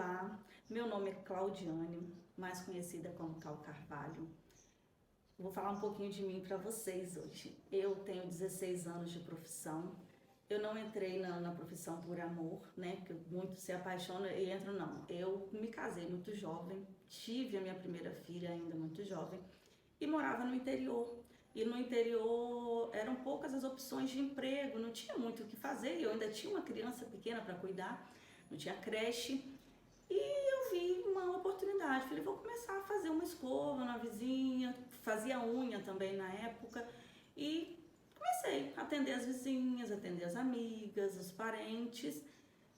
Olá, meu nome é Claudiane, mais conhecida como Cal Carvalho. Vou falar um pouquinho de mim para vocês hoje. Eu tenho 16 anos de profissão. Eu não entrei na profissão por amor, né? Porque muitos se apaixonam e entram, não. Eu me casei muito jovem, tive a minha primeira filha ainda muito jovem e morava no interior. E no interior eram poucas as opções de emprego, não tinha muito o que fazer. Eu ainda tinha uma criança pequena para cuidar, não tinha creche. E eu vi uma oportunidade, falei, vou começar a fazer uma escova na vizinha, fazia unha também na época, e comecei a atender as vizinhas, atender as amigas, os parentes,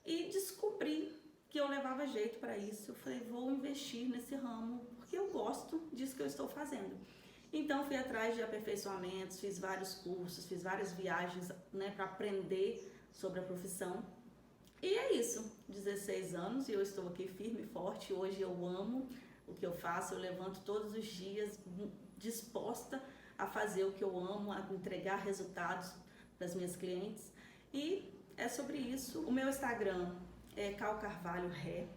e descobri que eu levava jeito para isso. Eu falei, vou investir nesse ramo, porque eu gosto disso que eu estou fazendo. Então fui atrás de aperfeiçoamentos, fiz vários cursos, fiz várias viagens, né, para aprender sobre a profissão. E é isso, 16 anos e eu estou aqui firme e forte. Hoje eu amo o que eu faço, eu levanto todos os dias disposta a fazer o que eu amo, a entregar resultados para as minhas clientes. E é sobre isso. O meu Instagram é Cal Carvalho Ré,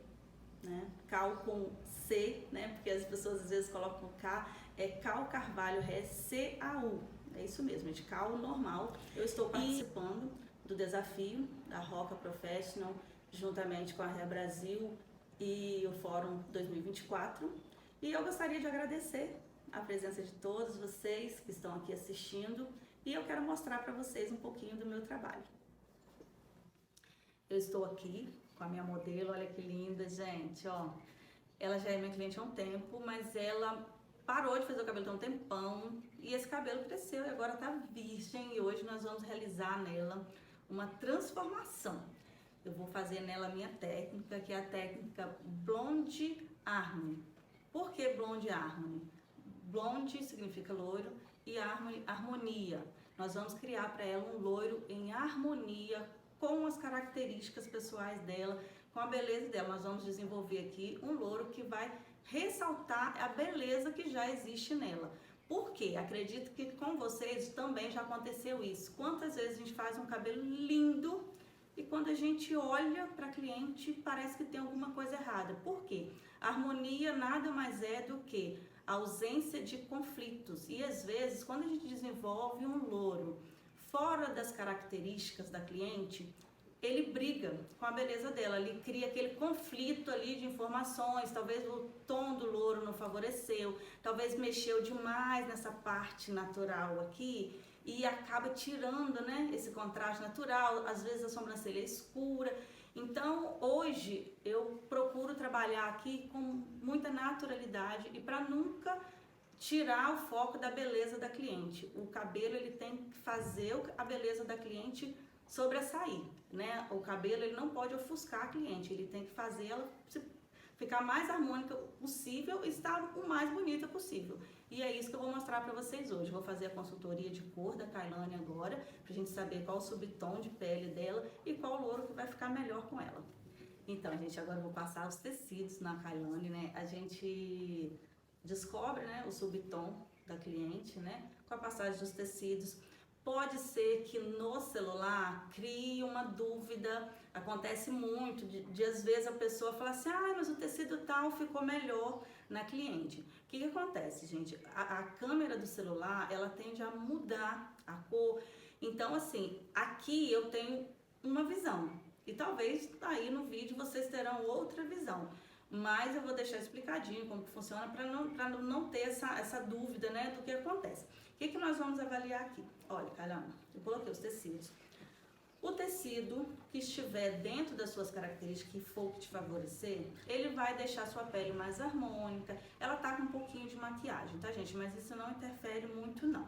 né? Cal com C, né? Porque as pessoas às vezes colocam K, é Cal Carvalho Ré, C-A-U. É isso mesmo, de Cal normal. Eu estou participando do desafio da Roca Professional, juntamente com a Ré Brasil e o Fórum 2024. E eu gostaria de agradecer a presença de todos vocês que estão aqui assistindo e eu quero mostrar para vocês um pouquinho do meu trabalho. Eu estou aqui com a minha modelo, olha que linda, gente, ó. Ela já é minha cliente há um tempo, mas ela parou de fazer o cabelo tem um tempão e esse cabelo cresceu e agora tá virgem e hoje nós vamos realizar nela uma transformação. Eu vou fazer nela a minha técnica, que é a técnica Blonde Harmony. Por que Blonde Harmony? Blonde significa loiro e Harmony, harmonia. Nós vamos criar para ela um loiro em harmonia com as características pessoais dela, com a beleza dela. Nós vamos desenvolver aqui um loiro que vai ressaltar a beleza que já existe nela. Por quê? Acredito que com vocês também já aconteceu isso. Quantas vezes a gente faz um cabelo lindo e quando a gente olha para a cliente parece que tem alguma coisa errada. Por quê? A harmonia nada mais é do que a ausência de conflitos. E às vezes, quando a gente desenvolve um louro fora das características da cliente, ele briga com a beleza dela, ele cria aquele conflito ali de informações, talvez o tom do louro não favoreceu, talvez mexeu demais nessa parte natural aqui e acaba tirando, né, esse contraste natural, às vezes a sobrancelha é escura. Então hoje eu procuro trabalhar aqui com muita naturalidade e para nunca tirar o foco da beleza da cliente. O cabelo ele tem que fazer a beleza da cliente sobressair, né? O cabelo ele não pode ofuscar a cliente, ele tem que fazer ela ficar mais harmônica possível e estar o mais bonita possível. E é isso que eu vou mostrar para vocês hoje. Vou fazer a consultoria de cor da Kailane agora, pra gente saber qual o subtom de pele dela e qual louro que vai ficar melhor com ela. Então, gente, agora eu vou passar os tecidos na Kailane, né? A gente descobre, né, o subtom da cliente, né? Com a passagem dos tecidos. Pode ser que no celular crie uma dúvida, acontece muito, de às vezes a pessoa fala assim, ah, mas o tecido tal ficou melhor na cliente. O que acontece, gente? A câmera do celular, ela tende a mudar a cor. Então, assim, aqui eu tenho uma visão e talvez aí no vídeo vocês terão outra visão. Mas eu vou deixar explicadinho como que funciona para não ter essa dúvida, né, do que acontece. O que nós vamos avaliar aqui? Olha, caramba, eu coloquei os tecidos. O tecido que estiver dentro das suas características, que for que te favorecer, ele vai deixar a sua pele mais harmônica. Ela tá com um pouquinho de maquiagem, tá, gente? Mas isso não interfere muito, não.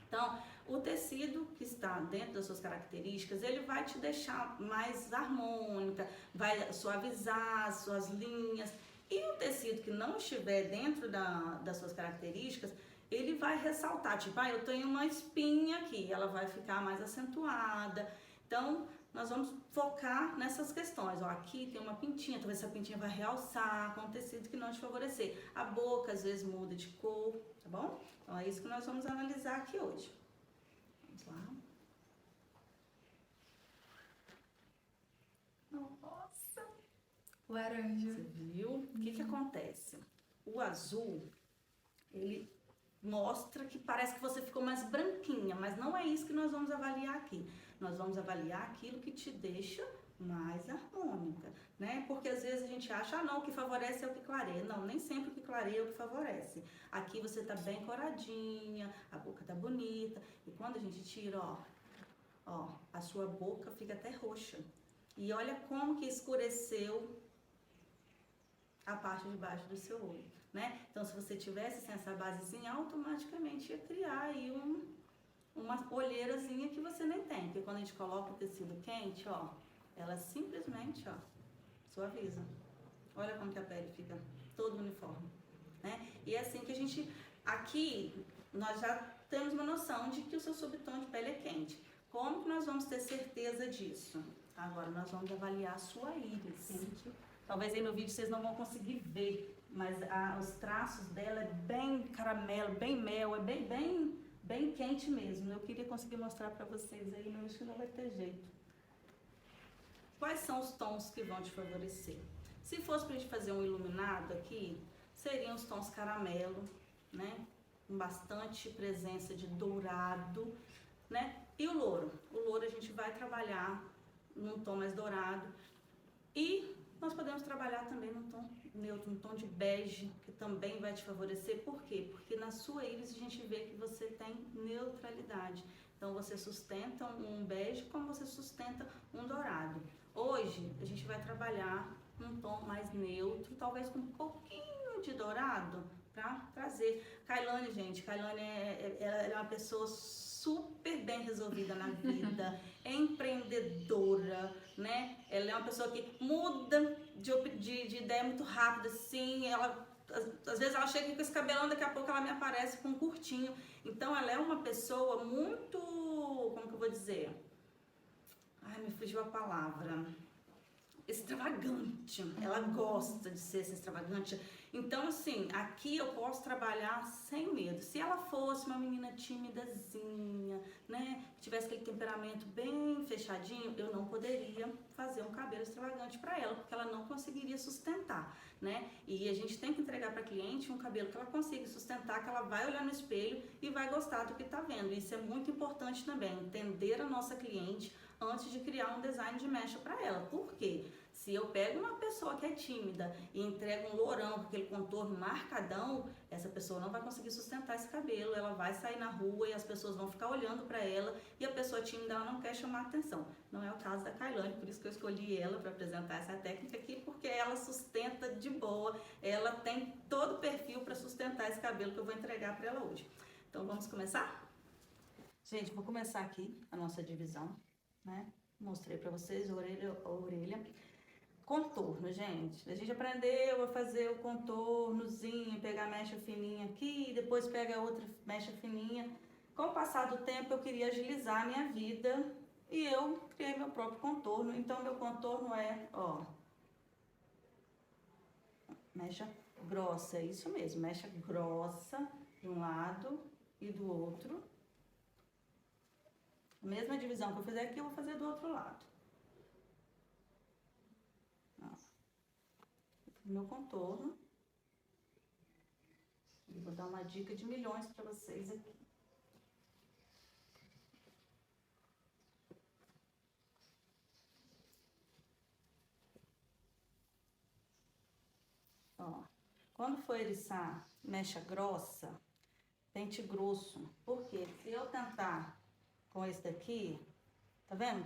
Então, o tecido que está dentro das suas características, ele vai te deixar mais harmônica, vai suavizar as suas linhas. E o tecido que não estiver dentro das suas características, ele vai ressaltar, tipo, ah, eu tenho uma espinha aqui, ela vai ficar mais acentuada. Então, nós vamos focar nessas questões. Ó, aqui tem uma pintinha, talvez essa pintinha vai realçar com um tecido que não te favorecer. A boca, às vezes, muda de cor, tá bom? Então, é isso que nós vamos analisar aqui hoje. Vamos lá. Nossa! Laranja. Você viu? O que que acontece? O azul, ele mostra que parece que você ficou mais branquinha, mas não é isso que nós vamos avaliar aqui. Nós vamos avaliar aquilo que te deixa mais harmônica, né? Porque às vezes a gente acha, ah não, o que favorece é o que clareia. Não, nem sempre o que clareia é o que favorece. Aqui você tá bem coradinha, a boca tá bonita, e quando a gente tira, ó, a sua boca fica até roxa. E olha como que escureceu a parte de baixo do seu olho, né? Então, se você tivesse sem essa basezinha, automaticamente ia criar aí uma olheirazinha que você nem tem. Porque quando a gente coloca o tecido quente, ó, ela simplesmente, ó, suaviza. Olha como que a pele fica toda uniforme, né? E é assim que a gente, aqui, nós já temos uma noção de que o seu subtom de pele é quente. Como que nós vamos ter certeza disso? Agora, nós vamos avaliar a sua íris. Talvez aí no vídeo vocês não vão conseguir ver, mas os traços dela é bem caramelo, bem mel, é bem quente mesmo. Eu queria conseguir mostrar pra vocês aí, mas acho que não vai ter jeito. Quais são os tons que vão te favorecer? Se fosse pra gente fazer um iluminado aqui, seriam os tons caramelo, né? Com bastante presença de dourado, né? E o louro? O louro a gente vai trabalhar num tom mais dourado. E nós podemos trabalhar também num tom neutro, um tom de bege, que também vai te favorecer. Por quê? Porque na sua íris a gente vê que você tem neutralidade. Então você sustenta um bege como você sustenta um dourado. Hoje a gente vai trabalhar num tom mais neutro, talvez com um pouquinho de dourado, para trazer. Kailane, gente, Kailane ela é uma pessoa super bem resolvida na vida, é empreendedora, né? Ela é uma pessoa que muda de ideia muito rápido, assim, ela às vezes ela chega com esse cabelão, daqui a pouco ela me aparece com um curtinho. Então ela é uma pessoa muito, como que eu vou dizer? Ai, me fugiu a palavra. Extravagante. Ela gosta de ser assim, extravagante. Então, assim, aqui eu posso trabalhar sem medo. Se ela fosse uma menina timidazinha, né, que tivesse aquele temperamento bem fechadinho, eu não poderia fazer um cabelo extravagante para ela, porque ela não conseguiria sustentar, né? E a gente tem que entregar para cliente um cabelo que ela consiga sustentar, que ela vai olhar no espelho e vai gostar do que tá vendo. Isso é muito importante também, entender a nossa cliente antes de criar um design de mecha para ela. Por quê? Se eu pego uma pessoa que é tímida e entrego um lourão com aquele contorno marcadão, essa pessoa não vai conseguir sustentar esse cabelo, ela vai sair na rua e as pessoas vão ficar olhando para ela e a pessoa tímida ela não quer chamar atenção. Não é o caso da Kailane, por isso que eu escolhi ela para apresentar essa técnica aqui, porque ela sustenta de boa, ela tem todo o perfil para sustentar esse cabelo que eu vou entregar para ela hoje. Então vamos começar? Gente, vou começar aqui a nossa divisão, né? Mostrei para vocês a orelha. Contorno, gente. A gente aprendeu a fazer o contornozinho, pegar a mecha fininha aqui, depois pega outra mecha fininha. Com o passar do tempo, eu queria agilizar a minha vida e eu criei meu próprio contorno. Então, meu contorno é, ó, mecha grossa, é isso mesmo, mecha grossa de um lado e do outro. A mesma divisão que eu fizer aqui, eu vou fazer do outro lado. Meu contorno. E vou dar uma dica de milhões para vocês aqui. Ó, quando for eriçar mecha grossa, pente grosso. Por quê? Se eu tentar com esse daqui, tá vendo?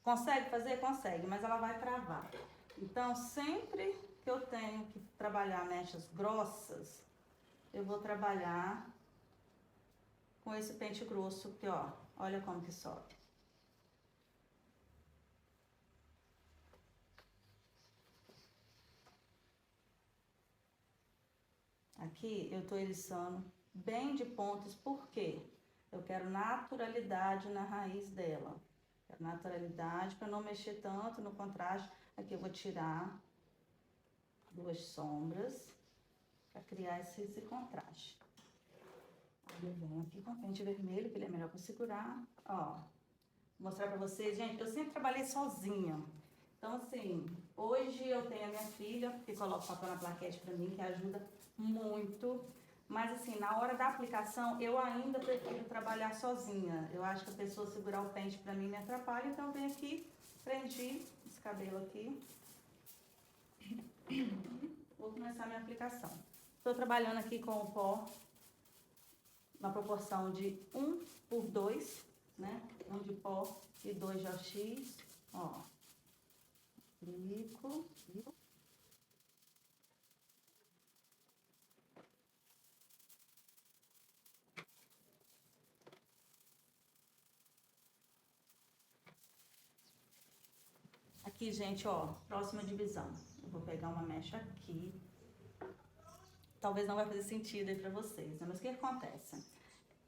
Consegue fazer? Consegue, mas ela vai travar. Então, sempre que eu tenho que trabalhar mechas grossas, eu vou trabalhar com esse pente grosso aqui, ó. Olha como que sobe. Aqui eu tô eriçando bem de pontas, por quê? Eu quero naturalidade na raiz dela. Quero naturalidade para não mexer tanto no contraste. Aqui eu vou tirar duas sombras para criar esse contraste. Aí eu venho aqui com o pente vermelho, que ele é melhor para segurar. Ó, vou mostrar para vocês, gente, eu sempre trabalhei sozinha. Então, assim, hoje eu tenho a minha filha, que coloca o papel na plaquete pra mim, que ajuda muito. Mas, assim, na hora da aplicação, eu ainda prefiro trabalhar sozinha. Eu acho que a pessoa segurar o pente pra mim me atrapalha, então eu venho aqui, prendi esse cabelo aqui. Vou começar a minha aplicação. Estou trabalhando aqui com o pó na proporção de 1:2, né? 1 de pó e 2 de OX. Ó, aplico. Aqui, gente, ó, próxima divisão. Eu vou pegar uma mecha aqui. Talvez não vai fazer sentido aí pra vocês, né? Mas o que acontece?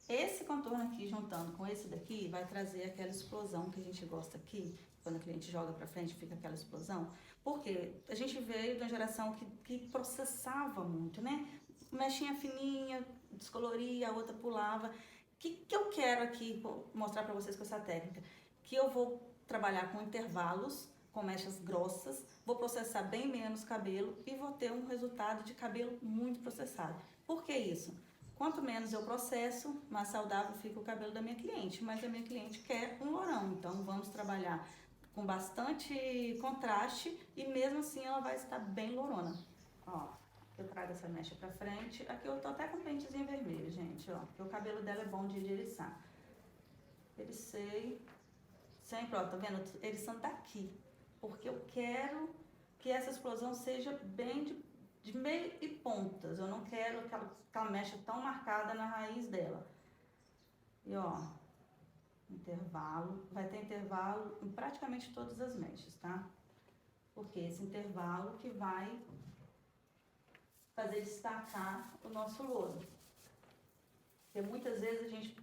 Esse contorno aqui, juntando com esse daqui, vai trazer aquela explosão que a gente gosta aqui. Quando a cliente joga pra frente, fica aquela explosão. Porque a gente veio de uma geração que processava muito, né? Mechinha fininha, descoloria, a outra pulava. O que eu quero aqui mostrar pra vocês com essa técnica? Que eu vou trabalhar com intervalos, com mechas grossas, vou processar bem menos cabelo e vou ter um resultado de cabelo muito processado. Por que isso? Quanto menos eu processo, mais saudável fica o cabelo da minha cliente. Mas a minha cliente quer um lourão, então vamos trabalhar com bastante contraste e mesmo assim ela vai estar bem lourona. Ó, eu trago essa mecha pra frente. Aqui eu tô até com pentezinho vermelho, gente, ó, porque o cabelo dela é bom de eriçar. Ericei. Sempre, ó, tá vendo? Eriçando daqui. Porque eu quero que essa explosão seja bem de meio e pontas. Eu não quero aquela mecha tão marcada na raiz dela. E ó, intervalo. Vai ter intervalo em praticamente todas as mechas, tá? Porque esse intervalo que vai fazer destacar o nosso louro. Porque muitas vezes a gente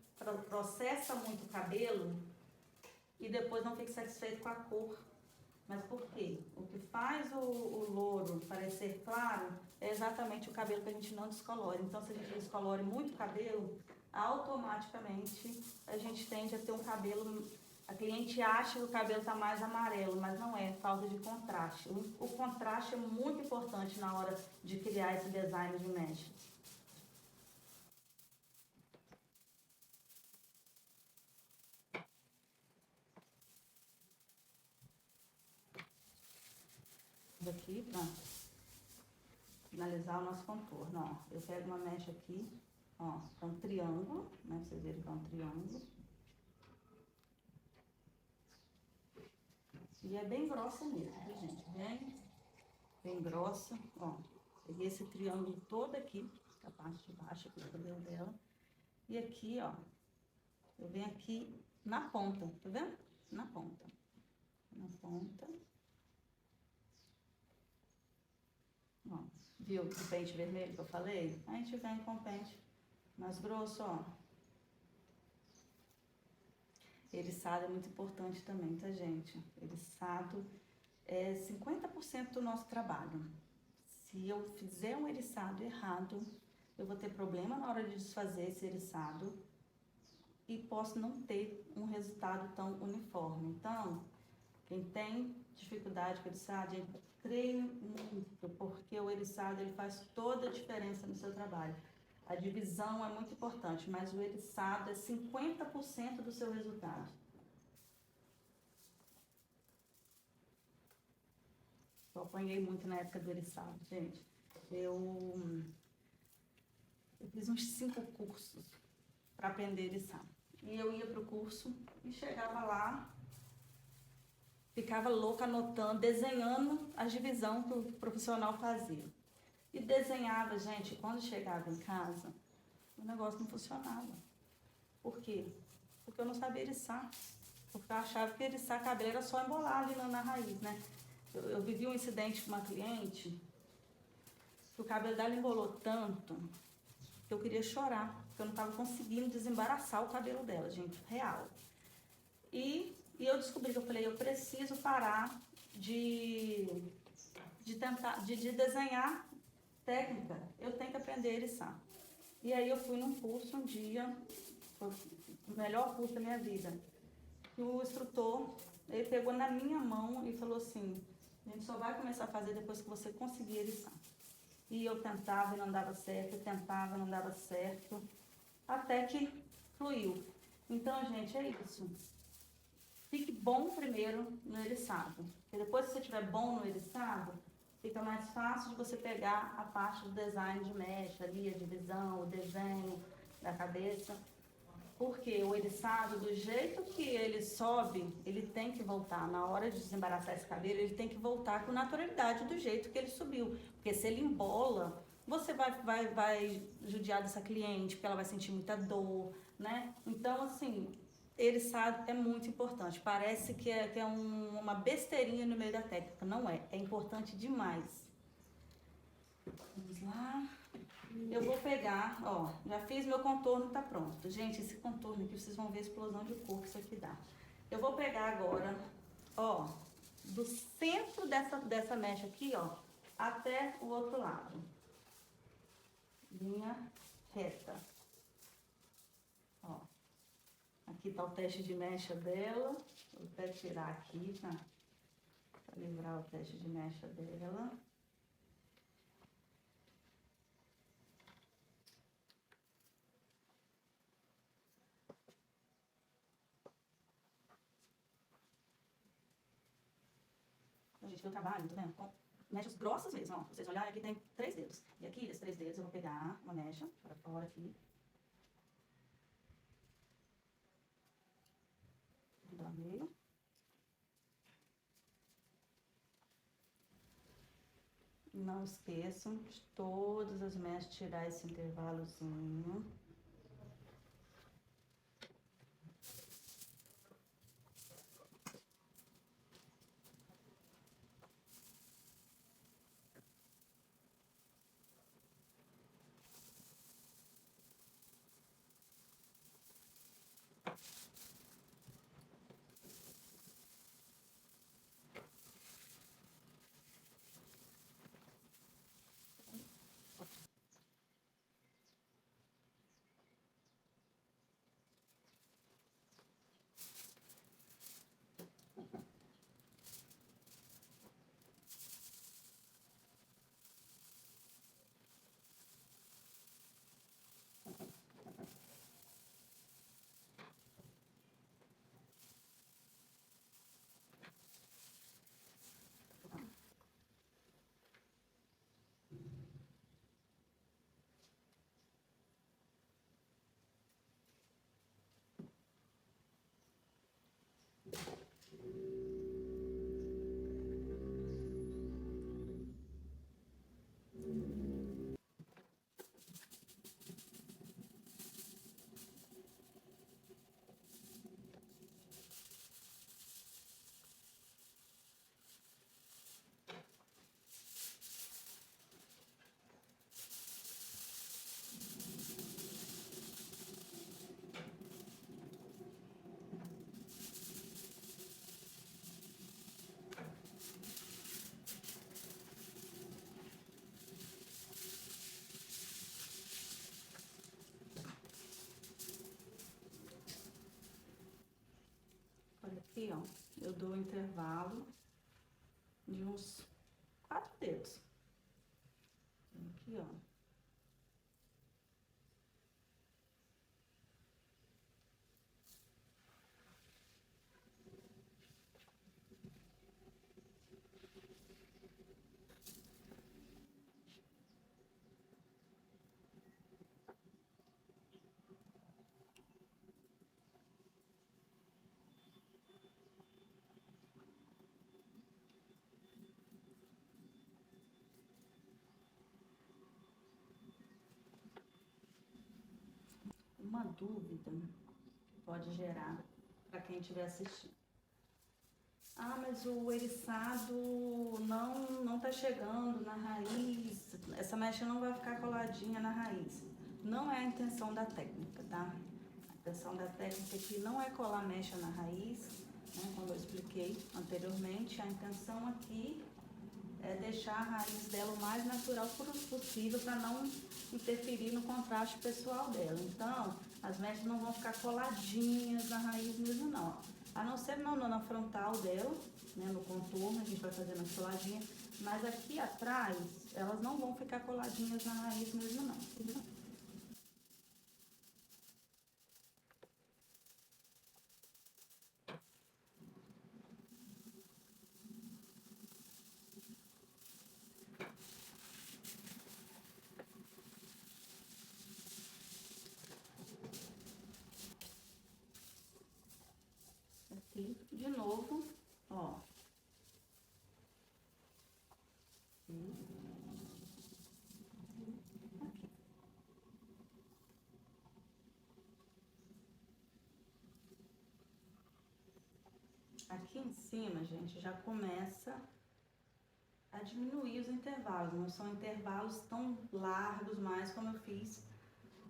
processa muito o cabelo e depois não fica satisfeito com a cor. Mas por quê? O que faz o louro parecer claro é exatamente o cabelo que a gente não descolore. Então, se a gente descolore muito o cabelo, automaticamente a gente tende a ter um cabelo... A cliente acha que o cabelo está mais amarelo, mas não é, falta de contraste. O contraste é muito importante na hora de criar esse design de mecha. Aqui, pra finalizar o nosso contorno, ó. Eu pego uma mecha aqui, ó, é um triângulo, né, pra vocês verem que é um triângulo. E é bem grossa mesmo, viu, gente? Bem grossa, ó. Peguei esse triângulo todo aqui, a parte de baixo aqui do cabelo dela. E aqui, ó, eu venho aqui na ponta, tá vendo? Na ponta. Na ponta. Ó, viu o pente vermelho que eu falei? A gente vem com o pente mais grosso, ó. Eriçado é muito importante também, tá, gente? Eriçado é 50% do nosso trabalho. Se eu fizer um eriçado errado, eu vou ter problema na hora de desfazer esse eriçado e posso não ter um resultado tão uniforme. Então, quem tem dificuldade com eriçado, gente, treine muito, porque o eriçado ele faz toda a diferença no seu trabalho. A divisão é muito importante, mas o eriçado é 50% do seu resultado. Eu apanhei muito na época do eriçado, gente. Eu fiz uns 5 cursos para aprender eriçado. E eu ia pro curso e chegava lá, ficava louca anotando, desenhando a divisão que o profissional fazia. E desenhava, gente, quando chegava em casa, o negócio não funcionava. Por quê? Porque eu não sabia eriçar. Porque eu achava que eriçar cabelo era só embolar ali na raiz, né? Eu vivi um incidente com uma cliente que o cabelo dela embolou tanto que eu queria chorar, porque eu não estava conseguindo desembaraçar o cabelo dela, gente, real. E eu descobri que eu falei, eu preciso parar de tentar, de desenhar técnica, eu tenho que aprender a eriçar. E aí eu fui num curso um dia, foi o melhor curso da minha vida. E o instrutor, ele pegou na minha mão e falou assim, só vai começar a fazer depois que você conseguir eriçar. E eu tentava e não dava certo, eu tentava e não dava certo, até que fluiu. Então, gente, é isso. Fique bom primeiro no eriçado, porque depois que você estiver bom no eriçado, fica mais fácil de você pegar a parte do design de mecha ali, a divisão, o desenho da cabeça. Porque o eriçado, do jeito que ele sobe, ele tem que voltar. Na hora de desembaraçar esse cabelo, ele tem que voltar com naturalidade do jeito que ele subiu. Porque se ele embola, você vai judiar dessa cliente, porque ela vai sentir muita dor, né? Então, assim, eriçado é muito importante. Parece que é uma besteirinha no meio da técnica. Não é. É importante demais. Vamos lá. Eu vou pegar, ó, já fiz meu contorno, tá pronto. Gente, esse contorno aqui, vocês vão ver a explosão de cor que isso aqui dá. Eu vou pegar agora, ó, do centro dessa mecha aqui, ó, até o outro lado. Linha reta. Ó, aqui tá o teste de mecha dela. Vou até tirar aqui, tá? Pra livrar o teste de mecha dela. A gente vê o trabalho, tá vendo? Com mechas grossas mesmo, ó. Vocês olharem, aqui tem 3 dedos. E aqui, esses 3 dedos, eu vou pegar uma mecha para fora aqui. Do meio. Não esqueçam de todas as mechas tirar esse intervalozinho. Olha aqui, ó, eu dou um intervalo de uns 4 dedos. Aqui, ó. Uma dúvida pode gerar para quem estiver assistindo. Ah, mas o eriçado não tá chegando na raiz, essa mecha não vai ficar coladinha na raiz. Não é a intenção da técnica, tá? A intenção da técnica aqui não é colar mecha na raiz, né? Como eu expliquei anteriormente, a intenção aqui é deixar a raiz dela o mais natural possível para não interferir no contraste pessoal dela. Então, as mechas não vão ficar coladinhas na raiz mesmo não, ó. A não ser na frontal dela, né, no contorno, a gente vai fazendo as coladinhas, mas aqui atrás, elas não vão ficar coladinhas na raiz mesmo não. Aqui, de novo, ó. Aqui. Aqui em cima, gente, já começa a diminuir os intervalos. Não são intervalos tão largos mais como eu fiz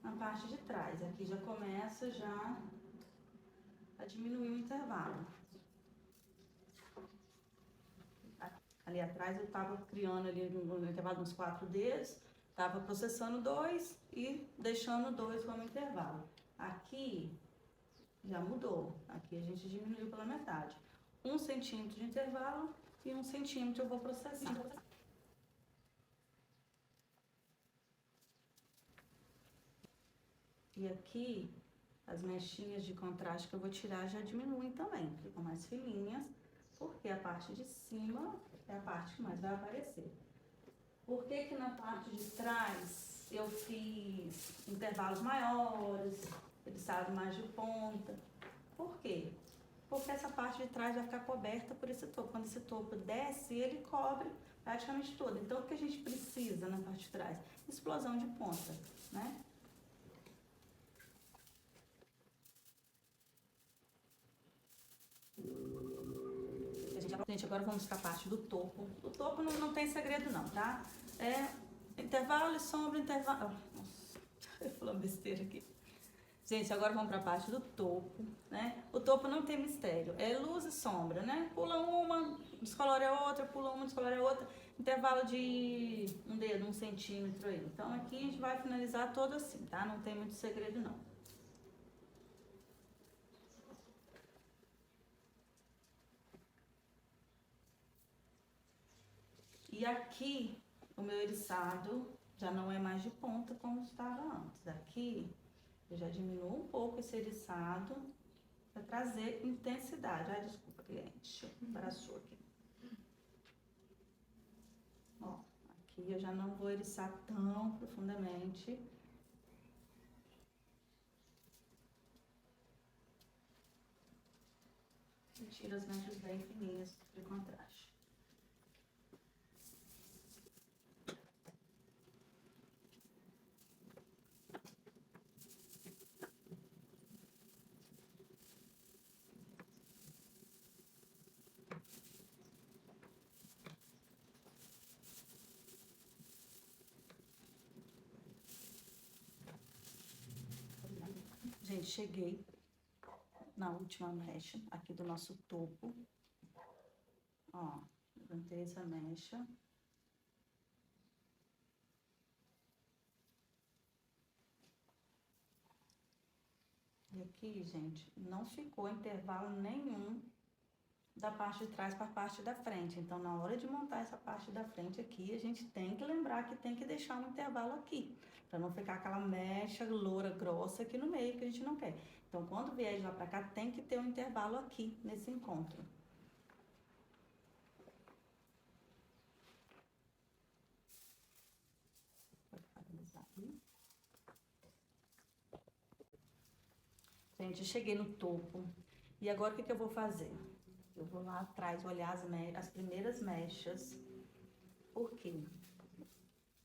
na parte de trás. Aqui já começa já a diminuir o intervalo. Ali atrás eu tava criando ali no intervalo uns 4 dedos, tava processando 2 e deixando 2 como intervalo. Aqui já mudou. Aqui a gente diminuiu pela metade. 1 centímetro de intervalo e 1 centímetro eu vou processar. E aqui, as mechinhas de contraste que eu vou tirar já diminuem também, ficam mais fininhas, porque a parte de cima é a parte que mais vai aparecer. Por que que na parte de trás eu fiz intervalos maiores, eriçado mais de ponta? Por quê? Porque essa parte de trás vai ficar coberta por esse topo. Quando esse topo desce, ele cobre praticamente todo. Então, o que a gente precisa na parte de trás? Explosão de ponta, né? Gente, agora vamos para a parte do topo. O topo não tem segredo não, tá? É intervalo e sombra, intervalo... Oh, nossa, eu falando besteira aqui. Gente, agora vamos para a parte do topo, né? O topo não tem mistério, é luz e sombra, né? Pula uma, descolore a outra, pula uma, descolore a outra. Intervalo de 1 dedo, 1 centímetro aí. Então aqui a gente vai finalizar todo assim, tá? Não tem muito segredo não. E aqui, o meu eriçado já não é mais de ponta como estava antes. Aqui, eu já diminuo um pouco esse eriçado para trazer intensidade. Ai, desculpa, cliente, embaraçou aqui. Ó, aqui eu já não vou eriçar tão profundamente. E tiro as manchas bem fininhas de contraste. Gente, cheguei na última mecha aqui do nosso topo. Ó, levantei essa mecha. E aqui, gente, não ficou intervalo nenhum da parte de trás para a parte da frente. Então, na hora de montar essa parte da frente aqui, a gente tem que lembrar que tem que deixar um intervalo aqui, para não ficar aquela mecha loura grossa aqui no meio que a gente não quer. Então, quando vier de lá para cá, tem que ter um intervalo aqui nesse encontro. Gente, eu cheguei no topo. E agora o que que eu vou fazer? Eu vou lá atrás olhar as primeiras mechas. Por quê?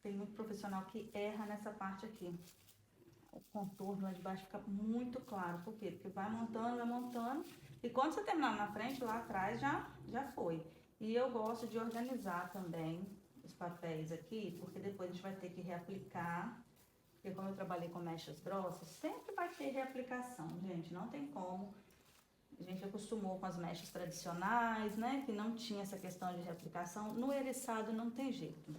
Tem muito profissional que erra nessa parte aqui. O contorno lá de baixo fica muito claro. Por quê? Porque vai montando. E quando você terminar na frente, lá atrás já foi. E eu gosto de organizar também os papéis aqui, porque depois a gente vai ter que reaplicar. Porque como eu trabalhei com mechas grossas, sempre vai ter reaplicação, gente. Não tem como. A gente acostumou com as mechas tradicionais, né? Que não tinha essa questão de reaplicação. No eriçado não tem jeito.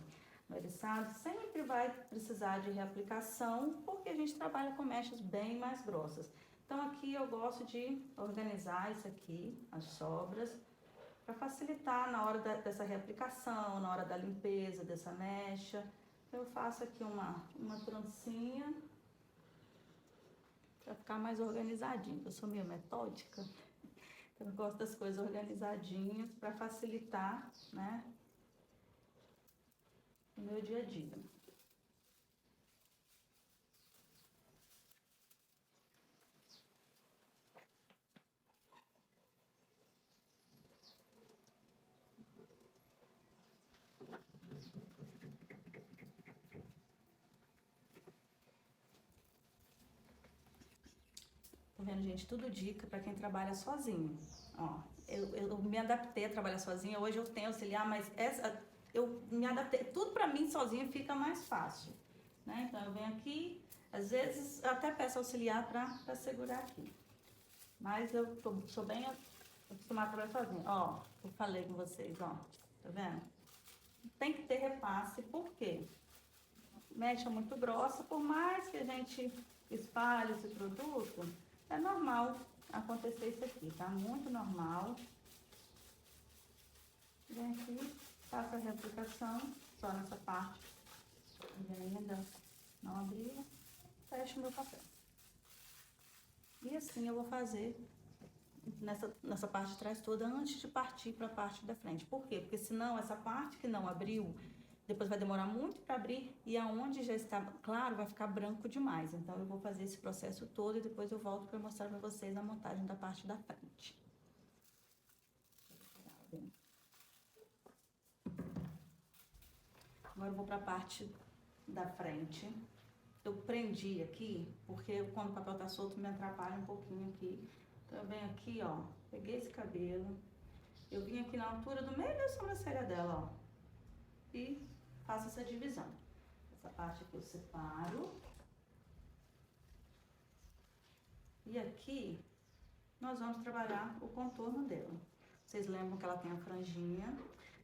No eriçado sempre vai precisar de reaplicação, porque a gente trabalha com mechas bem mais grossas. Então aqui eu gosto de organizar isso aqui, as sobras, para facilitar na hora dessa reaplicação, na hora da limpeza dessa mecha. Eu faço aqui uma trancinha para ficar mais organizadinho. Eu sou meio metódica, eu gosto das coisas organizadinhas para facilitar, né, o meu dia a dia. Tá vendo, gente? Tudo dica para quem trabalha sozinho. Ó, eu me adaptei a trabalhar sozinha. Hoje eu tenho auxiliar, mas eu me adaptei. Tudo para mim sozinha fica mais fácil, né? Então eu venho aqui, às vezes eu até peço auxiliar para segurar aqui. Mas eu sou bem acostumada a trabalhar sozinha. Ó, eu falei com vocês, ó. Tá vendo? Tem que ter repasse, por quê? Mecha muito grossa, por mais que a gente espalhe esse produto, é normal acontecer isso aqui, tá? Muito normal. Vem aqui, faço a reaplicação, só nessa parte que ainda não abriu, fecho o meu papel. E assim eu vou fazer nessa parte de trás toda antes de partir para a parte da frente. Por quê? Porque senão essa parte que não abriu, depois vai demorar muito para abrir e aonde já está claro vai ficar branco demais. Então eu vou fazer esse processo todo e depois eu volto para mostrar para vocês a montagem da parte da frente. Agora eu vou para a parte da frente. Eu prendi aqui, porque quando o papel tá solto me atrapalha um pouquinho aqui. Então eu venho aqui, ó, peguei esse cabelo, eu vim aqui na altura do meio da sobrancelha dela, ó, e faço essa divisão. Essa parte aqui eu separo. E aqui nós vamos trabalhar o contorno dela. Vocês lembram que ela tem a franjinha,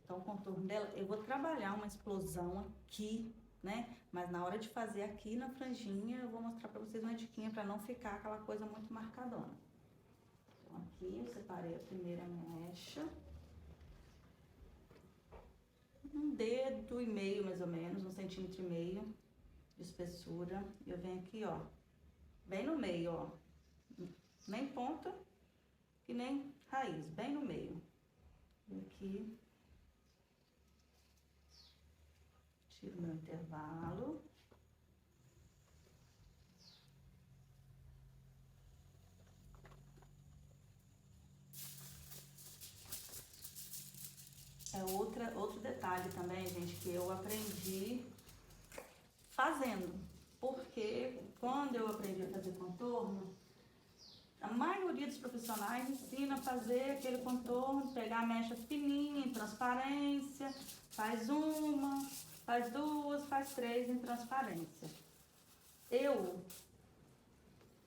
então o contorno dela, eu vou trabalhar uma explosão aqui, né? Mas na hora de fazer aqui na franjinha, eu vou mostrar pra vocês uma diquinha pra não ficar aquela coisa muito marcadona. Então aqui eu separei a primeira mecha. Um dedo e meio, mais ou menos, 1,5 centímetro de espessura. Eu venho aqui, ó, bem no meio, ó. Nem ponta e nem raiz, bem no meio. E aqui, tiro meu intervalo. É outro detalhe também, gente, que eu aprendi fazendo. Porque quando eu aprendi a fazer contorno, a maioria dos profissionais ensina a fazer aquele contorno, pegar a mecha fininha em transparência, faz uma, faz duas, faz três em transparência. Eu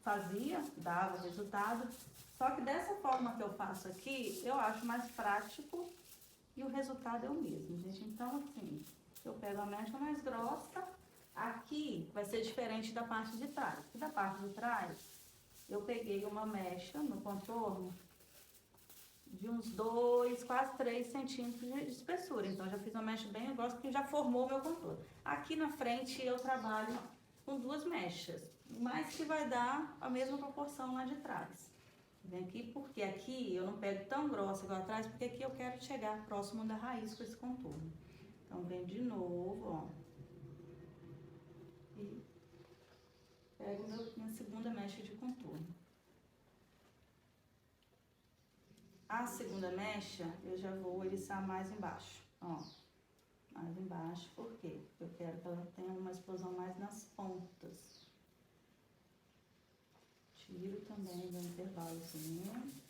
fazia, dava resultado, só que dessa forma que eu faço aqui, eu acho mais prático e o resultado é o mesmo, gente. Então, assim, eu pego a mecha mais grossa, aqui vai ser diferente da parte de trás. E da parte de trás, eu peguei uma mecha no contorno de uns 2, quase 3 centímetros de espessura. Então, já fiz uma mecha bem grossa, porque já formou o meu contorno. Aqui na frente, eu trabalho com 2 mechas, mas que vai dar a mesma proporção lá de trás. Vem aqui, porque aqui eu não pego tão grossa igual atrás, porque aqui eu quero chegar próximo da raiz com esse contorno. Então, vem de novo, ó. E pego minha segunda mecha de contorno. A segunda mecha, eu já vou eriçar mais embaixo, ó. Mais embaixo, por quê? Porque eu quero que ela tenha uma explosão mais nas pontas. Tiro também do intervalozinho.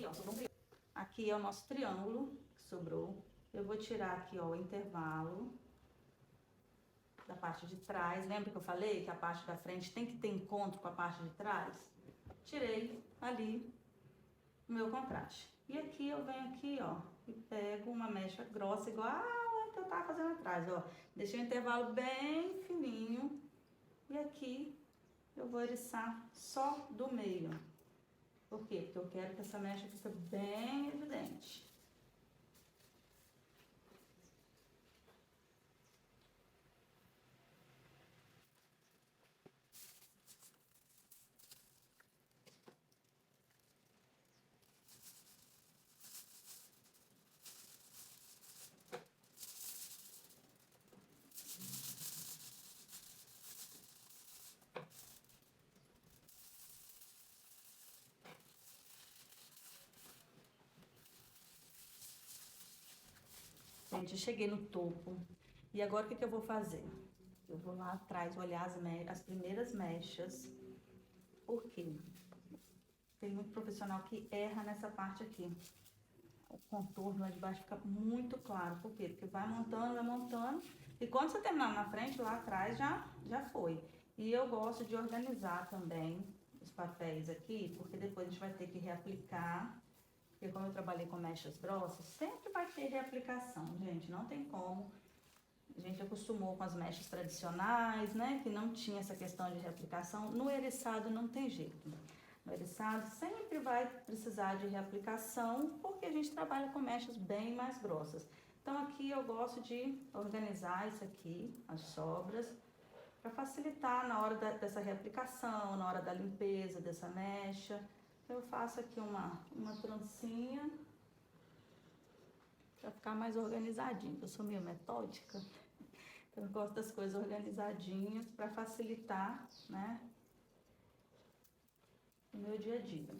ó, sobrou um triângulo. Aqui é o nosso triângulo que sobrou. Eu vou tirar aqui, ó, o intervalo da parte de trás. Lembra que eu falei que a parte da frente tem que ter encontro com a parte de trás? Tirei ali o meu contraste. E aqui eu venho aqui, ó, e pego uma mecha grossa igual a que eu tava fazendo atrás, ó. Deixei o intervalo bem fininho. E aqui eu vou eriçar só do meio. Por quê? Porque eu quero que essa mecha fique bem evidente. Gente, eu cheguei no topo. E agora o que eu vou fazer? Eu vou lá atrás olhar as primeiras mechas. Por quê? Tem muito profissional que erra nessa parte aqui. O contorno lá de baixo fica muito claro. Por quê? Porque vai montando. E quando você terminar na frente, lá atrás já foi. E eu gosto de organizar também os papéis aqui, porque depois a gente vai ter que reaplicar. Porque como eu trabalhei com mechas grossas, sempre vai ter reaplicação, gente. Não tem como. A gente acostumou com as mechas tradicionais, né? Que não tinha essa questão de reaplicação. No eriçado não tem jeito. No eriçado sempre vai precisar de reaplicação, porque a gente trabalha com mechas bem mais grossas. Então aqui eu gosto de organizar isso aqui, as sobras, para facilitar na hora dessa reaplicação, na hora da limpeza dessa mecha. Eu faço aqui uma trancinha para ficar mais organizadinho. Eu sou meio metódica, então eu gosto das coisas organizadinhas para facilitar, né, o meu dia a dia.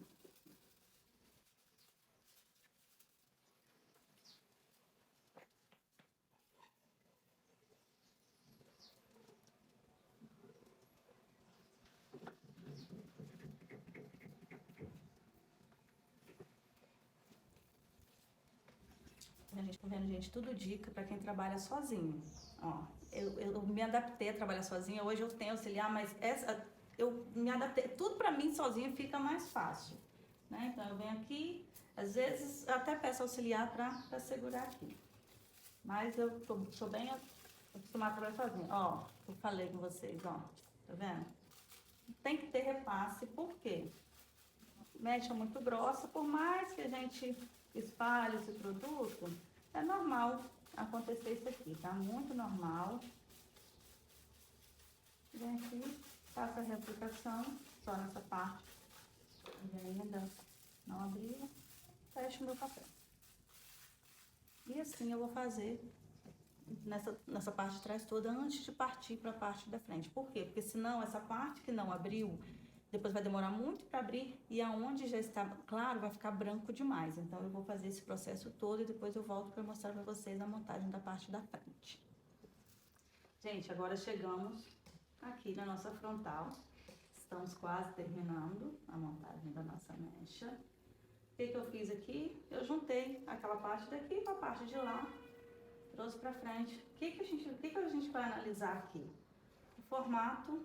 Tá vendo, gente? Tudo dica para quem trabalha sozinho. Ó, eu me adaptei a trabalhar sozinha. Hoje eu tenho auxiliar, mas eu me adaptei. Tudo para mim sozinha fica mais fácil, né? Então eu venho aqui, às vezes eu até peço auxiliar para segurar aqui. Mas eu sou bem acostumada a trabalhar sozinha. Ó, eu falei com vocês, ó. Tá vendo? Tem que ter repasse, por quê? Mecha muito grossa, por mais que a gente espalhe esse produto, é normal acontecer isso aqui, tá? Muito normal. Vem aqui, faço a reaplicação só nessa parte. Ainda não abriu, fecho o meu papel. E assim eu vou fazer nessa parte de trás toda antes de partir para a parte da frente. Por quê? Porque senão essa parte que não abriu, depois vai demorar muito para abrir e aonde já está claro vai ficar branco demais. Então eu vou fazer esse processo todo e depois eu volto para mostrar para vocês a montagem da parte da frente. Gente, agora chegamos aqui na nossa frontal. Estamos quase terminando a montagem da nossa mecha. O que eu fiz aqui? Eu juntei aquela parte daqui com a parte de lá, trouxe para frente. O que a gente vai analisar aqui? O formato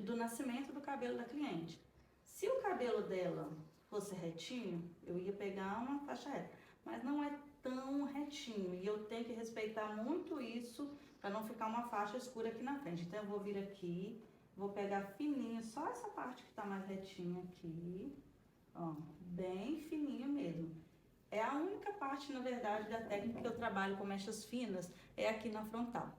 do nascimento do cabelo da cliente. Se o cabelo dela fosse retinho, eu ia pegar uma faixa reta, mas não é tão retinho e eu tenho que respeitar muito isso para não ficar uma faixa escura aqui na frente. Então eu vou vir aqui, vou pegar fininho, só essa parte que tá mais retinha aqui, ó, bem fininho mesmo. É a única parte, na verdade, da técnica que eu trabalho com mechas finas, é aqui na frontal.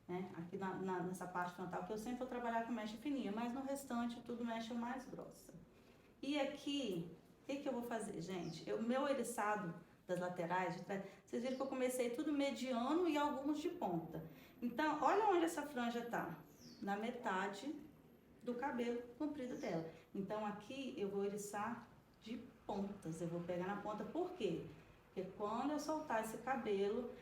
Né? Aqui nessa parte frontal, que eu sempre vou trabalhar com mecha fininha, mas no restante tudo mecha mais grossa. E aqui, o que eu vou fazer, gente? Meu eriçado das laterais, de trás, vocês viram que eu comecei tudo mediano e alguns de ponta. Então, olha onde essa franja tá, na metade do cabelo comprido dela. Então, aqui eu vou eriçar de pontas, eu vou pegar na ponta, por quê? Porque quando eu soltar esse cabelo,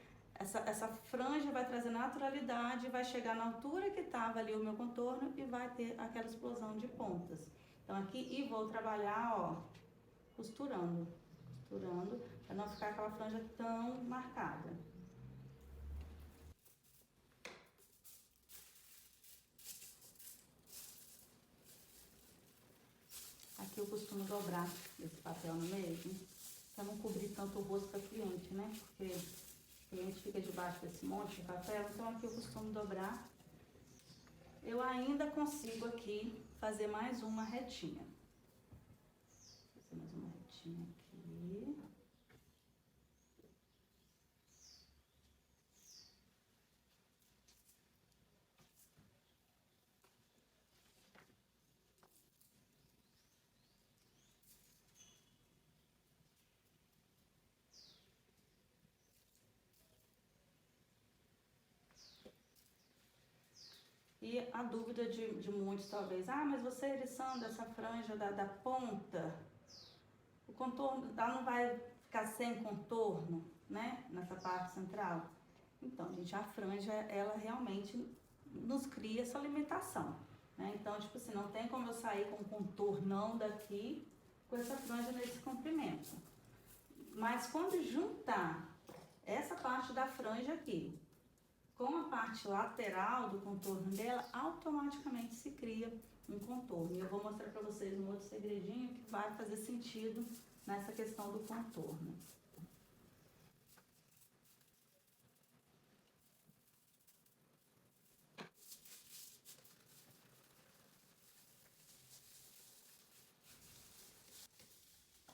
essa franja vai trazer naturalidade, vai chegar na altura que estava ali o meu contorno e vai ter aquela explosão de pontas. Então aqui, e vou trabalhar, ó, costurando, para não ficar aquela franja tão marcada. Aqui eu costumo dobrar esse papel no meio, para não cobrir tanto o rosto da cliente, né? Porque o cliente fica debaixo desse monte de papel, então aqui eu costumo dobrar. Eu ainda consigo aqui fazer mais uma retinha. Fazer mais uma retinha aqui. E a dúvida de muitos talvez, mas você eriçando essa franja da ponta, o contorno, ela não vai ficar sem contorno, né, nessa parte central? Então, gente, a franja, ela realmente nos cria essa limitação, né? Então, tipo assim, não tem como eu sair com o contornão daqui com essa franja nesse comprimento. Mas quando juntar essa parte da franja aqui com a parte lateral do contorno dela, automaticamente se cria um contorno. E eu vou mostrar para vocês um outro segredinho que vai fazer sentido nessa questão do contorno.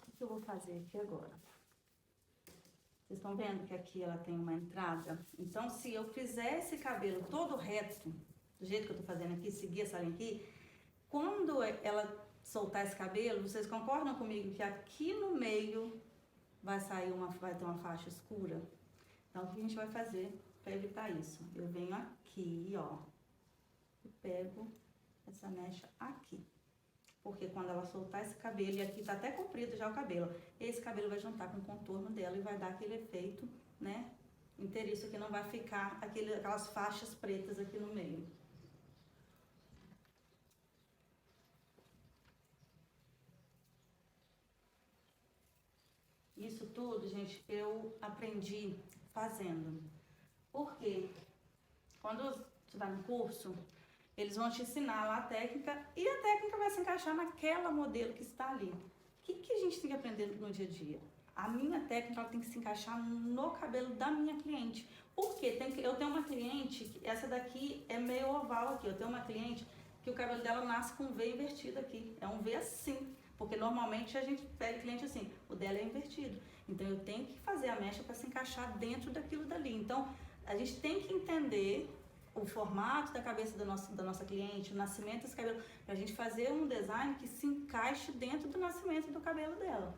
O que eu vou fazer aqui agora? Vocês estão vendo que aqui ela tem uma entrada? Então, se eu fizer esse cabelo todo reto, do jeito que eu tô fazendo aqui, seguir essa linha aqui, quando ela soltar esse cabelo, vocês concordam comigo que aqui no meio vai ter uma faixa escura? Então, o que a gente vai fazer para evitar isso? Eu venho aqui, ó, e pego essa mecha aqui. Porque quando ela soltar esse cabelo, e aqui tá até comprido já o cabelo, esse cabelo vai juntar com o contorno dela e vai dar aquele efeito, né, inteiriço, que não vai ficar aquelas faixas pretas aqui no meio. Isso tudo, gente, eu aprendi fazendo. Porque quando você vai no curso, eles vão te ensinar lá a técnica e a técnica vai se encaixar naquela modelo que está ali. O que a gente tem que aprender no dia a dia? A minha técnica ela tem que se encaixar no cabelo da minha cliente. Por quê? Eu tenho uma cliente, essa daqui é meio oval aqui. Eu tenho uma cliente que o cabelo dela nasce com um V invertido aqui. É um V assim. Porque normalmente a gente pega cliente assim, o dela é invertido. Então eu tenho que fazer a mecha para se encaixar dentro daquilo dali. Então a gente tem que entender o formato da cabeça da nossa cliente, o nascimento desse cabelo, pra gente fazer um design que se encaixe dentro do nascimento do cabelo dela.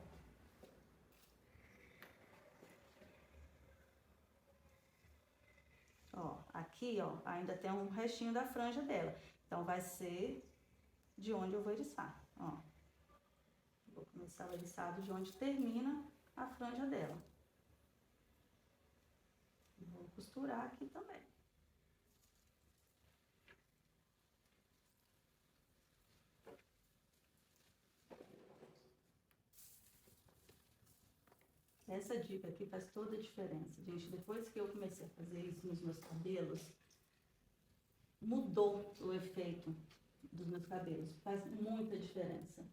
Ó, aqui, ó, ainda tem um restinho da franja dela. Então, vai ser de onde eu vou eriçar, ó. Vou começar o eriçado de onde termina a franja dela. Vou costurar aqui também. Essa dica aqui faz toda a diferença, gente. Depois que eu comecei a fazer isso nos meus cabelos, mudou o efeito dos meus cabelos. Faz muita diferença.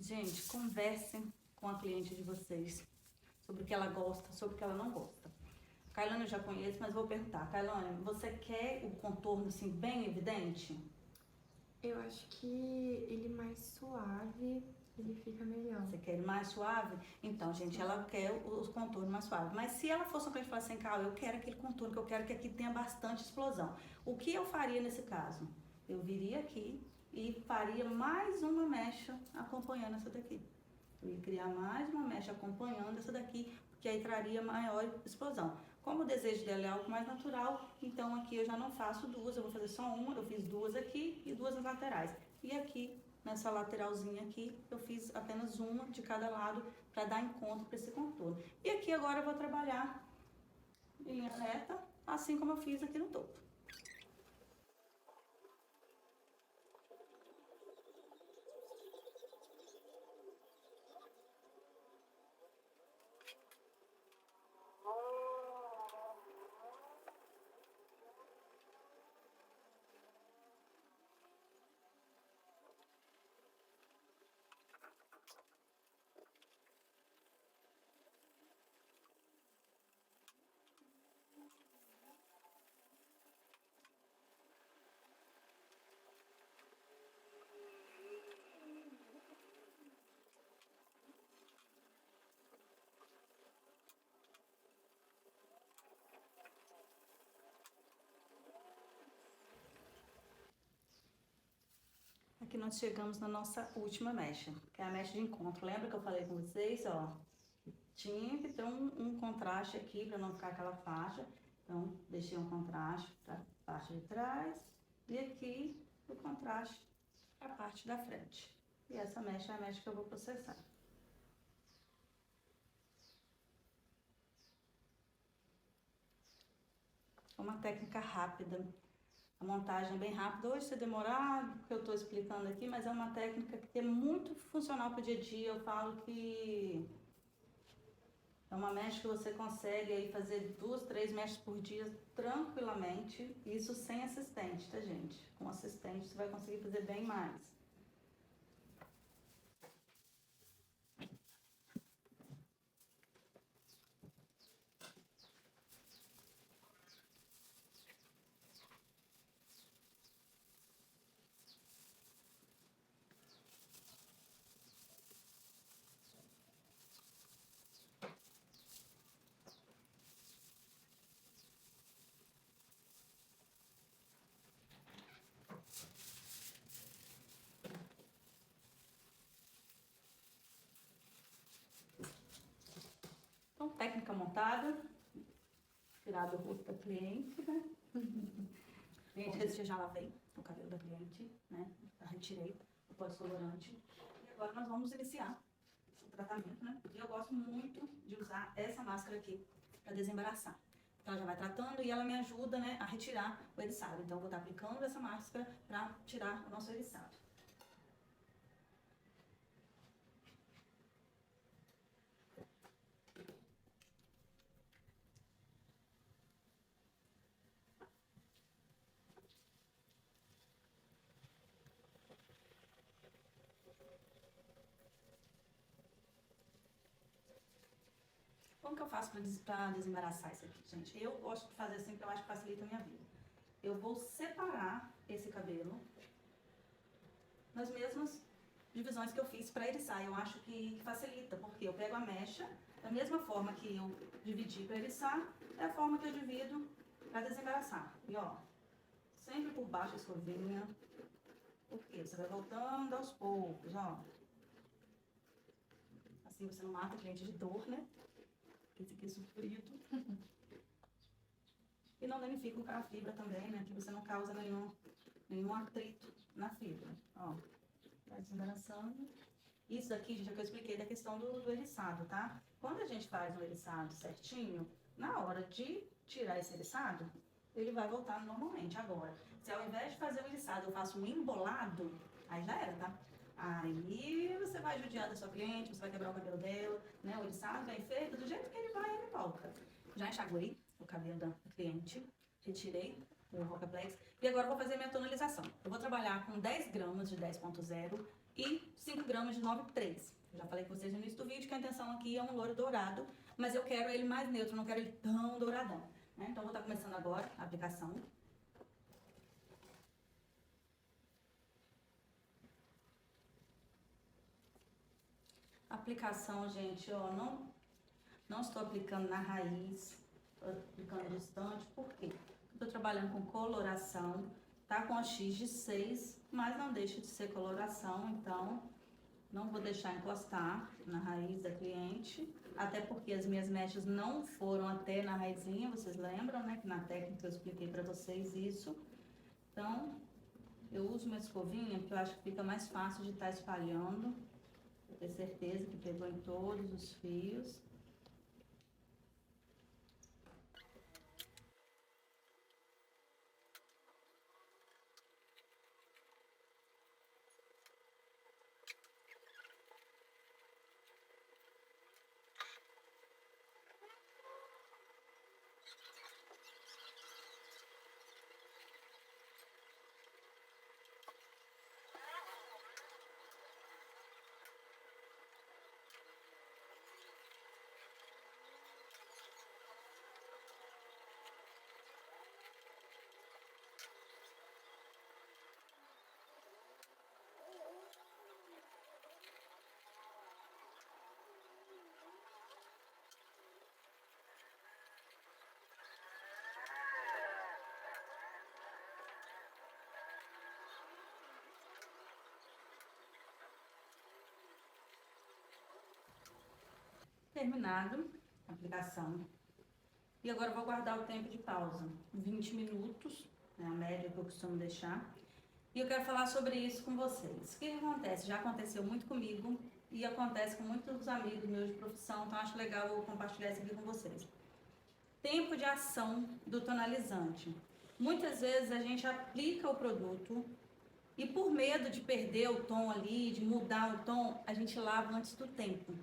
Gente, conversem com a cliente de vocês sobre o que ela gosta, sobre o que ela não gosta. A Kailane eu já conheço, mas vou perguntar. Kailane, você quer o contorno assim bem evidente? Eu acho que ele mais suave, ele fica melhor. Você quer ele mais suave? Então, gente, ela quer os contornos mais suaves. Mas se ela fosse uma cliente e falasse assim, Cal, eu quero aquele contorno, que eu quero que aqui tenha bastante explosão. O que eu faria nesse caso? Eu viria aqui e faria mais uma mecha acompanhando essa daqui. Eu ia criar mais uma mecha acompanhando essa daqui, porque aí traria maior explosão. Como o desejo dela é algo mais natural, então aqui eu já não faço duas, eu vou fazer só uma, eu fiz duas aqui e duas nas laterais. E aqui, nessa lateralzinha aqui, eu fiz apenas uma de cada lado para dar encontro para esse contorno. E aqui agora eu vou trabalhar em linha reta, assim como eu fiz aqui no topo. Aqui nós chegamos na nossa última mecha, que é a mecha de encontro. Lembra que eu falei com vocês, ó? Tinha que ter um contraste aqui para não ficar aquela faixa. Então, deixei um contraste para a parte de trás e aqui o contraste para a parte da frente. E essa mecha é a mecha que eu vou processar. Uma técnica rápida. A montagem é bem rápida. Hoje, se demorar, porque eu estou explicando aqui, mas é uma técnica que é muito funcional para o dia a dia. Eu falo que é uma mecha que você consegue aí fazer 2, 3 mechas por dia tranquilamente. Isso sem assistente, tá, gente? Com assistente você vai conseguir fazer bem mais. Então, técnica montada, tirado o rosto da cliente, né? Gente, esse já lavei o cabelo da cliente, né? Já retirei o pós-colorante. E agora nós vamos iniciar o tratamento, né? E eu gosto muito de usar essa máscara aqui para desembaraçar. Então, ela já vai tratando e ela me ajuda, né, a retirar o eriçado. Então, eu vou estar aplicando essa máscara para tirar o nosso eriçado. Como que eu faço para desembaraçar isso aqui, gente? Eu gosto de fazer assim porque eu acho que facilita a minha vida. Eu vou separar esse cabelo nas mesmas divisões que eu fiz para eriçar. Eu acho que facilita, porque eu pego a mecha, da mesma forma que eu dividi para eriçar, é a forma que eu divido para desembaraçar. E ó, sempre por baixo a escovinha, porque você vai voltando aos poucos, ó. Assim você não mata o cliente de dor, né? Esse aqui é sofrido. E não danifica a fibra também, né? Que você não causa nenhum atrito na fibra. Ó, vai desembaraçando. Isso aqui, gente, é o que eu expliquei da questão do eriçado, tá? Quando a gente faz um eriçado certinho, na hora de tirar esse eriçado, ele vai voltar normalmente. Agora, se ao invés de fazer o eriçado eu faço um embolado, aí já era, tá? Aí você vai judiar da sua cliente, você vai quebrar o cabelo dela, né? O eriçado bem feito, do jeito que ele vai, ele volta. Já enxaguei o cabelo da cliente, retirei o Rocaplex e agora eu vou fazer minha tonalização. Eu vou trabalhar com 10 gramas de 10.0 e 5 gramas de 9.3. Eu já falei com vocês no início do vídeo que a intenção aqui é um louro dourado, mas eu quero ele mais neutro, não quero ele tão douradão, né? Então eu vou estar começando agora a aplicação. Aplicação, gente, ó, não estou aplicando na raiz, estou aplicando distante, por quê? Estou trabalhando com coloração, tá com a X de 6, mas não deixa de ser coloração, então não vou deixar encostar na raiz da cliente. até porque as minhas mechas não foram até na raizinha, vocês lembram, né? Que na técnica eu expliquei para vocês isso. Então, eu uso uma escovinha porque eu acho que fica mais fácil de estar espalhando, pra ter certeza que pegou em todos os fios. Terminado a aplicação. E agora eu vou guardar o tempo de pausa, 20 minutos, né, a média que eu costumo deixar. E eu quero falar sobre isso com vocês. O que acontece? Já aconteceu muito comigo e acontece com muitos amigos meus de profissão, então acho legal eu compartilhar isso aqui com vocês. Tempo de ação do tonalizante. Muitas vezes a gente aplica o produto e por medo de perder o tom ali, de mudar o tom, a gente lava antes do tempo.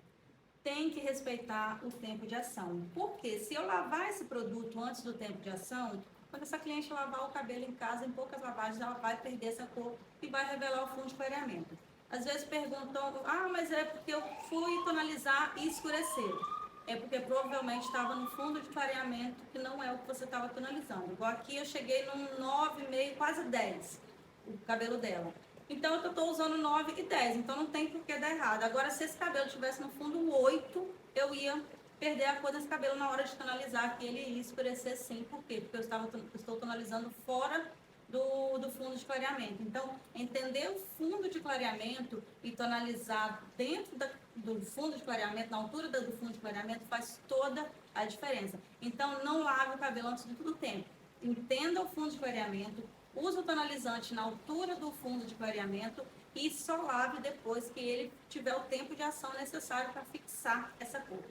Tem que respeitar o tempo de ação. Porque se eu lavar esse produto antes do tempo de ação, quando essa cliente lavar o cabelo em casa, em poucas lavagens, ela vai perder essa cor e vai revelar o fundo de clareamento. Às vezes perguntam, mas é porque eu fui tonalizar e escureceu. É porque provavelmente estava no fundo de clareamento que não é o que você estava tonalizando. Igual aqui eu cheguei num 9,5, quase 10, o cabelo dela. Então eu estou usando 9 e 10, então não tem por que dar errado. Agora, se esse cabelo tivesse no fundo 8, eu ia perder a cor desse cabelo na hora de tonalizar, que ele ia escurecer sim. Por quê? Porque eu estou tonalizando fora do fundo de clareamento. Então, entender o fundo de clareamento e tonalizar dentro do fundo de clareamento, na altura do fundo de clareamento, faz toda a diferença. Então, não lave o cabelo antes de todo o tempo. Entenda o fundo de clareamento, use o tonalizante na altura do fundo de clareamento e só lave depois que ele tiver o tempo de ação necessário para fixar essa cor.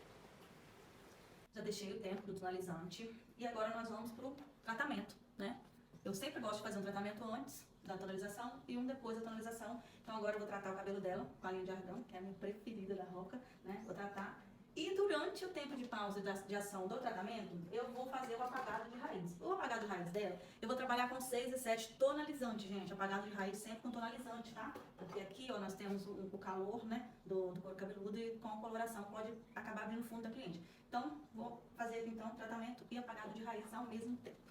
Já deixei o tempo do tonalizante e agora nós vamos para o tratamento, né? Eu sempre gosto de fazer um tratamento antes da tonalização e um depois da tonalização. Então agora eu vou tratar o cabelo dela com a linha de Ardão, que é a minha preferida da Roca, né? Vou tratar. E durante o tempo de pausa de ação do tratamento, eu vou fazer o apagado de raiz. O apagado de raiz dela, eu vou trabalhar com 6 e 7 tonalizantes, gente. Apagado de raiz sempre com tonalizante, tá? Porque aqui, ó, nós temos o calor, né, do couro cabeludo e com a coloração pode acabar abrindo o fundo da cliente. Então, vou fazer, então, tratamento e apagado de raiz ao mesmo tempo.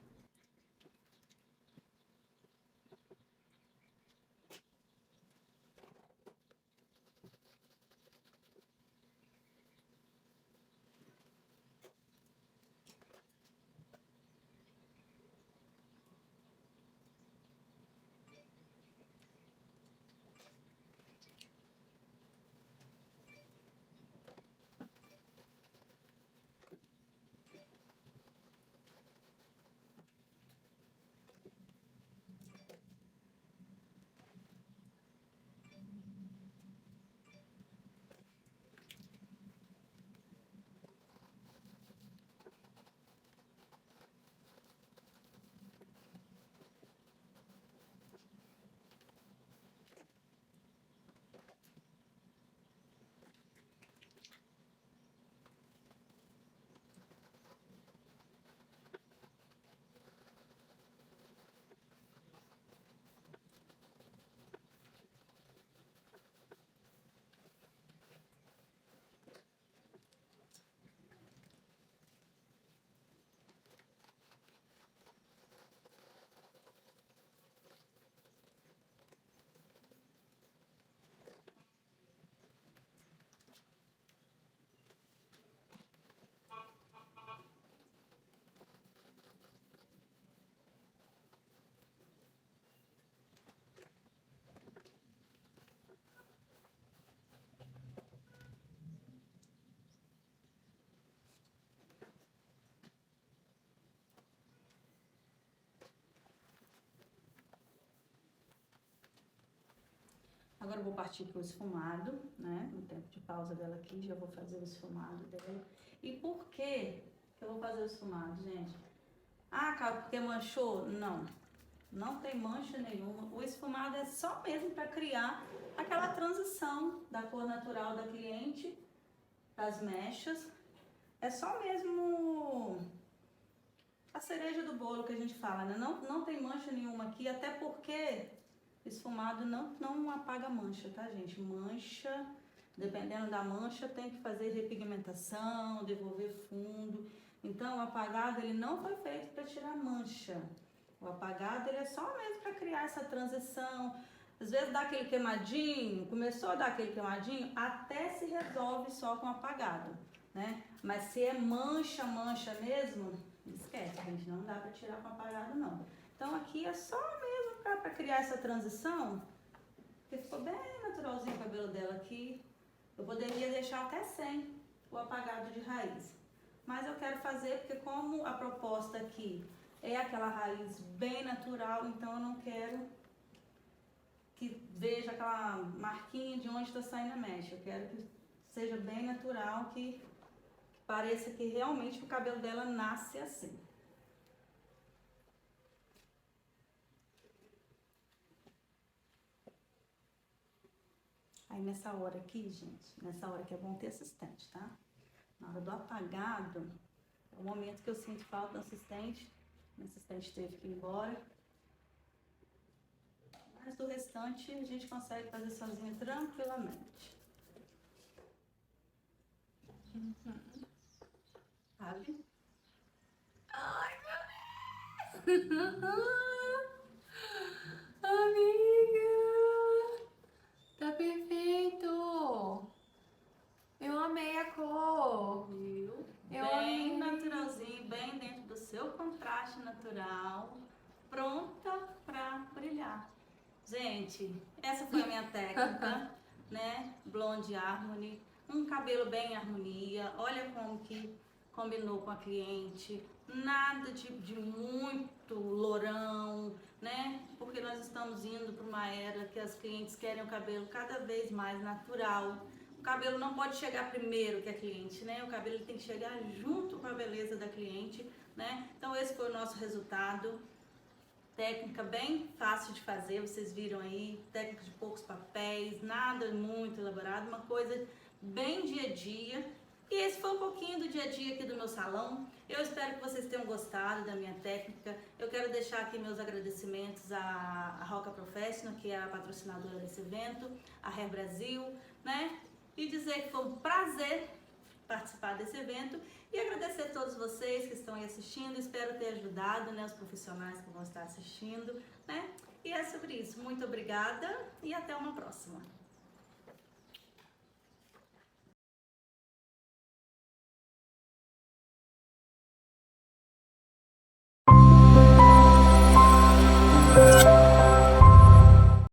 Agora eu vou partir para o esfumado, né? No tempo de pausa dela aqui, já vou fazer o esfumado dela. E por que eu vou fazer o esfumado, gente? Ah, cara, porque manchou? Não, não tem mancha nenhuma. O esfumado é só mesmo para criar aquela transição da cor natural da cliente, das mechas. É só mesmo a cereja do bolo que a gente fala, né? Não tem mancha nenhuma aqui, até porque esfumado não apaga mancha, tá, gente? Mancha, dependendo da mancha, tem que fazer repigmentação, devolver fundo. Então, o apagado, ele não foi feito para tirar mancha. O apagado, ele é só mesmo para criar essa transição. Às vezes dá aquele queimadinho, começou a dar aquele queimadinho, até se resolve só com apagado, né? Mas se é mancha mesmo, esquece, gente, não dá para tirar com apagado, não. Então, aqui é só mesmo para criar essa transição, porque ficou bem naturalzinho o cabelo dela aqui. Eu poderia deixar até sem o apagado de raiz. Mas eu quero fazer porque como a proposta aqui é aquela raiz bem natural, então eu não quero que veja aquela marquinha de onde está saindo a mecha. Eu quero que seja bem natural, que pareça que realmente o cabelo dela nasce assim. Aí nessa hora aqui, gente, nessa hora que é bom ter assistente, tá? Na hora do apagado, é o momento que eu sinto falta do assistente. Meu assistente teve que ir embora. Mas do restante a gente consegue fazer sozinho tranquilamente. Sabe? Ai, meu Deus! Amiga! Tá perfeito! Eu amei a cor! Viu? Eu Bem amei. naturalzinho, bem dentro do seu contraste natural. Pronta pra brilhar. Gente, essa foi a minha técnica, né? Blonde Harmony. Um cabelo bem em harmonia. Olha como que combinou com a cliente. Nada de muito lourão, né? Porque nós estamos indo para uma era que as clientes querem o cabelo cada vez mais natural. O cabelo não pode chegar primeiro que a cliente, né? O cabelo tem que chegar junto com a beleza da cliente, né? Então esse foi o nosso resultado. Técnica bem fácil de fazer, vocês viram aí, técnica de poucos papéis, nada muito elaborado, uma coisa bem dia a dia. E esse foi um pouquinho do dia a dia aqui do meu salão. Eu espero que vocês tenham gostado da minha técnica. Eu quero deixar aqui meus agradecimentos à Roca Professional, que é a patrocinadora desse evento, a Hair Brasil, né? E dizer que foi um prazer participar desse evento e agradecer a todos vocês que estão aí assistindo. Espero ter ajudado, né, os profissionais que vão estar assistindo, né? E é sobre isso. Muito obrigada e até uma próxima.